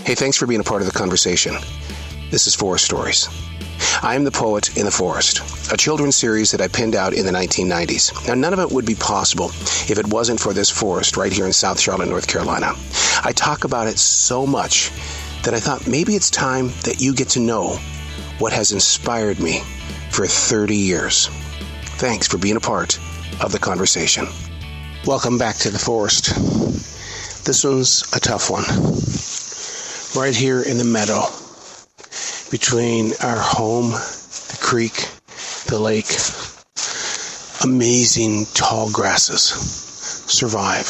Hey, thanks for being a part of the conversation. This is Forest Stories. I am the Poet in the Forest, a children's series that I penned out in the 1990s. Now, none of it would be possible if it wasn't for this forest right here in South Charlotte, North Carolina. I talk about it so much that I thought maybe it's time that you get to know what has inspired me for 30 years. Thanks for being a part of the conversation. Welcome back to the forest. This one's a tough one. Right here in the meadow, between our home, the creek, the lake, amazing tall grasses survive.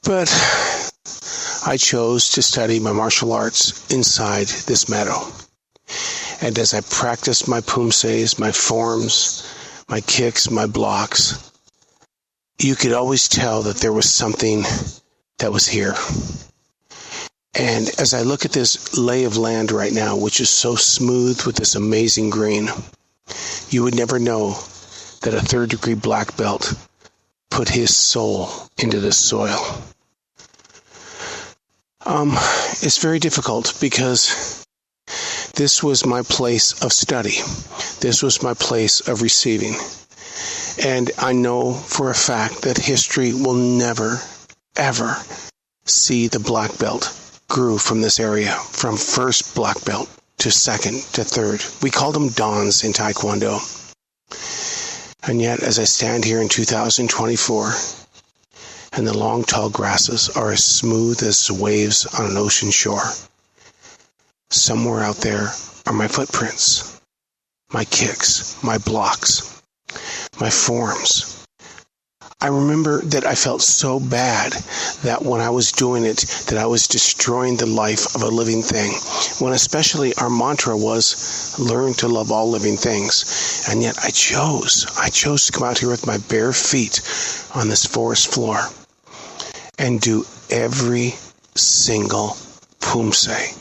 But I chose to study my martial arts inside this meadow. And as I practiced my poomsays, my forms, my kicks, my blocks, you could always tell that there was something that was here. And as I look at this lay of land right now, which is so smooth with this amazing green, you would never know that a third-degree black belt put his soul into this soil. It's very difficult because this was my place of study. This was my place of receiving. And I know for a fact that history will never, ever see the black belt grew from this area, from first black belt to second to third. We called them Dans in Taekwondo. And yet, as I stand here in 2024, and the long, tall grasses are as smooth as waves on an ocean shore, somewhere out there are my footprints, my kicks, my blocks, my forms. I remember that I felt so bad that when I was doing it, that I was destroying the life of a living thing. When especially our mantra was, learn to love all living things. And yet I chose to come out here with my bare feet on this forest floor and do every single poomsay,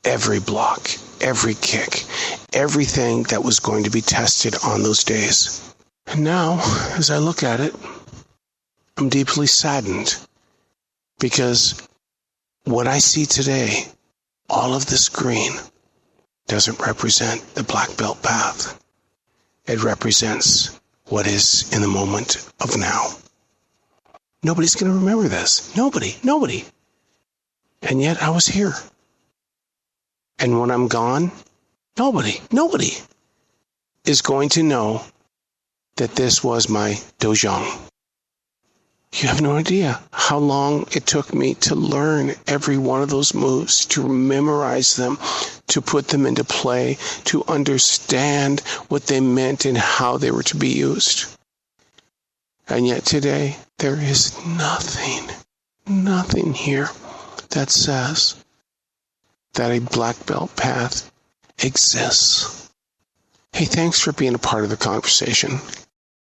every block, every kick, everything that was going to be tested on those days. And now, as I look at it, I'm deeply saddened because what I see today, all of this green, doesn't represent the black belt path. It represents what is in the moment of now. Nobody's going to remember this. Nobody. And yet I was here. And when I'm gone, nobody is going to know that this was my dojang. You have no idea how long it took me to learn every one of those moves, to memorize them, to put them into play, to understand what they meant and how they were to be used. And yet today, there is nothing here that says that a black belt path exists. Hey, thanks for being a part of the conversation.